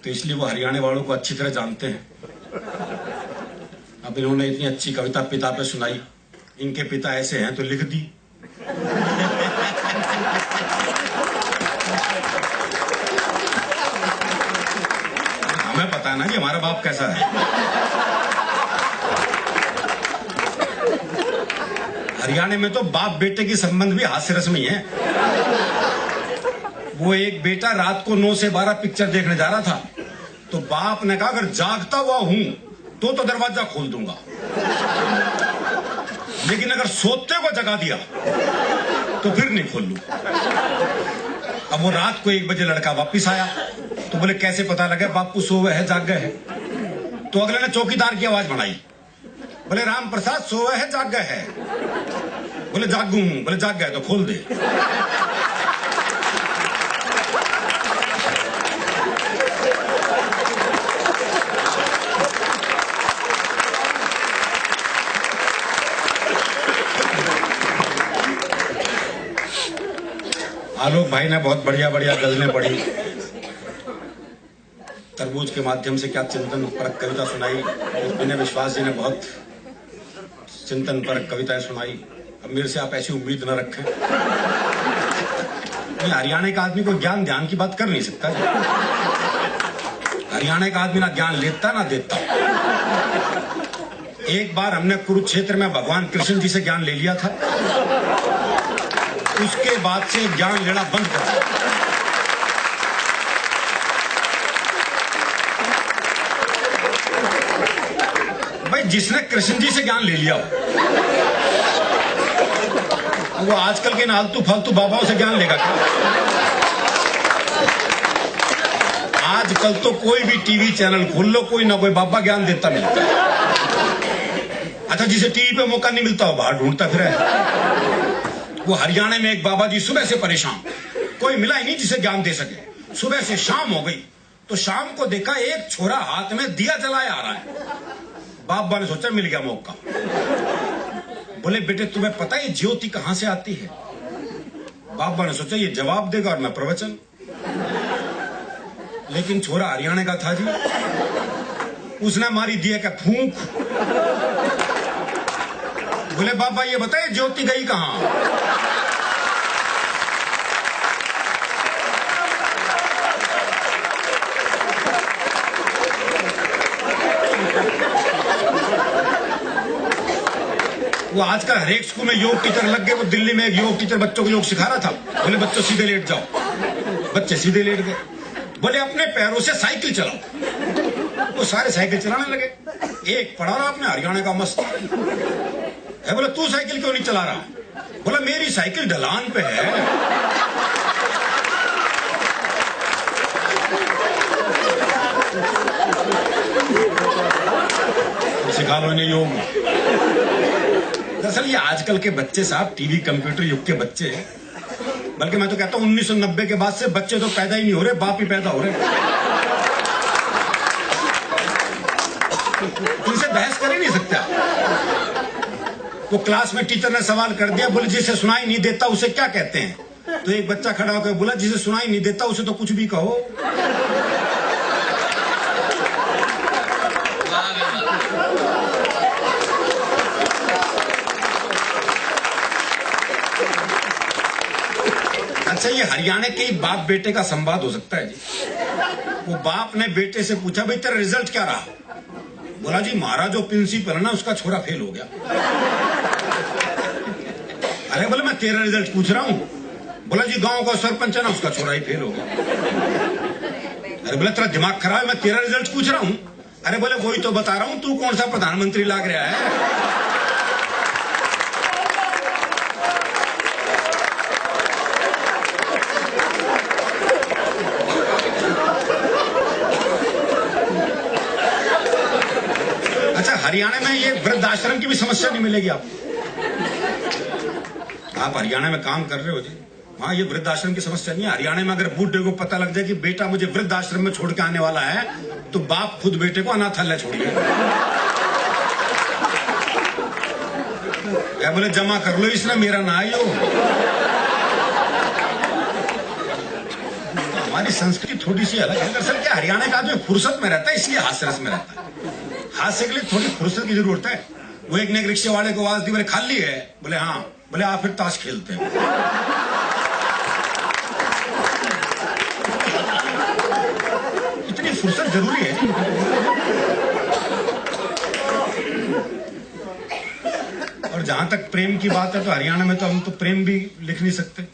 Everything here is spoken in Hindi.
तो इसलिए वो हरियाणा वालों को अच्छी तरह जानते हैं। अब इन्होंने इतनी अच्छी कविता पिता पे सुनाई, इनके पिता ऐसे हैं तो लिख दी। हमें पता है ना कि हमारा बाप कैसा है। हरियाणा में तो बाप बेटे की संबंध भी हास्य रस्मी है। वो एक बेटा रात को 9 से 12 पिक्चर देखने जा रहा था, तो बाप ने कहा अगर जागता हुआ हूं तो दरवाजा खोल दूंगा, लेकिन अगर सोते को जगा दिया तो फिर नहीं खोल लूं। अब वो रात को 1 बजे लड़का वापिस आया, तो बोले कैसे पता लगे बापू सोवे है जाग गए है? तो अगले ने चौकीदार की आवाज बढ़ाई, बोले राम प्रसाद सोवे है जाग गए है? बोले जागू हूं। बोले जाग गए तो खोल दे। आलोक भाई ने बहुत बढ़िया बढ़िया गजलें पढ़ी, तरबूज के माध्यम से क्या चिंतन परक कविता सुनाई। विनय विश्वास जी ने बहुत चिंतन परक कविताएं सुनाई। अब मेरे से आप ऐसी उम्मीद न रखें। हरियाणा का आदमी को ज्ञान ध्यान की बात कर नहीं सकता। हरियाणा का आदमी ना ज्ञान लेता ना देता। एक बार हमने कुरुक्षेत्र में भगवान कृष्ण जी से ज्ञान ले लिया था, उसके बाद से ज्ञान लेना बंद कर दिया। भाई जिसने कृष्ण जी से ज्ञान ले लिया वो आजकल के नालतू फालतू बाबाओं से ज्ञान लेगा क्या? आजकल तो कोई भी टीवी चैनल खोल लो, कोई ना कोई बाबा ज्ञान देता मिलता है। अच्छा, जिसे टीवी पे मौका नहीं मिलता हो बाहर ढूंढता फिर है। वो हरियाणा में एक बाबा जी सुबह से परेशान, कोई मिला ही नहीं जिसे ज्ञान दे सके। सुबह से शाम हो गई तो शाम को देखा एक छोरा हाथ में दिया जलाए आ रहा है। बाबा ने सोचा मिल गया मौका। बोले बेटे तुम्हें पता है ज्योति कहां से आती है? बाबा ने सोचा ये जवाब देगा और मैं प्रवचन। लेकिन छोरा हरियाणा का था जी, उसने मारी दिया का फूंक। बोले बाबा ये बताइए ज्योति गई कहां? वो आजकल हर एक स्कूल में योग टीचर लग गए। वो दिल्ली में एक योग टीचर बच्चों को योग सिखा रहा था। बोले बच्चों सीधे लेट जाओ। बच्चे सीधे लेट गए। बोले अपने पैरों से साइकिल चलाओ। वो सारे साइकिल चलाने लगे। एक पढ़ा रहा अपने हरियाणा का मस्त है। बोले तू साइकिल क्यों नहीं चला रहा? बोला मेरी साइकिल ढलान पे है। सिखा लो इन्हें योग। दरअसल ये आजकल के बच्चे साहब टीवी कंप्यूटर युग के बच्चे हैं। बल्कि मैं तो कहता हूं 1990 के बाद से बच्चे तो पैदा ही नहीं हो रहे, बाप ही पैदा हो रहे। इनसे बहस कर ही नहीं सकता। वो क्लास में टीचर ने सवाल कर दिया, बोले जिसे सुनाई नहीं देता उसे क्या कहते हैं? तो एक बच्चा खड़ा होकर बोला जिसे सुनाई नहीं देता उसे तो कुछ भी कहो। अच्छा, ये हरियाणा के ही बाप बेटे का संवाद हो सकता है जी। वो बाप ने बेटे से पूछा भाई तेरा रिजल्ट क्या रहा? बोला जी हमारा जो प्रिंसिपल है ना उसका छोरा फेल हो गया। अरे बोले मैं तेरा रिजल्ट पूछ रहा हूं। बोला जी गांव का सरपंच है ना उसका छोरा ही फेल हो गया। अरे बोले तेरा दिमाग खराब है, मैं तेरा रिजल्ट पूछ रहा हूं। अरे बोले वही तो बता रहा हूं, तू कौन सा प्रधानमंत्री लाग रहा है? अच्छा, हरियाणा में ये वृद्धाश्रम की भी समस्या नहीं मिलेगी आपको। आप हरियाणा में काम कर रहे हो जी, वहां ये वृद्धाश्रम की समस्या नहीं है। हरियाणा में अगर बूढ़े को पता लग जाए कि बेटा मुझे वृद्धाश्रम में छोड़ के आने वाला है, तो बाप खुद बेटे को अनाथालय छोड़िए। क्या बोले जमा कर लो इसने, मेरा ना आइयो। हमारी संस्कृति थोड़ी सी अलग है। दरअसल क्या हरियाणा का आदमी फुर्सत में रहता है, इसलिए हास्य रस में रहता है। हास्य के लिए थोड़ी फुर्सत की जरूरत है। वो एक ने एक रिक्शे वाले को आवाज दी, बोले खाली है? बोले हाँ। बोले आप फिर ताश खेलते हैं। इतनी फुर्सत जरूरी है। और जहां तक प्रेम की बात है तो हरियाणा में तो हम तो प्रेम भी लिख नहीं सकते।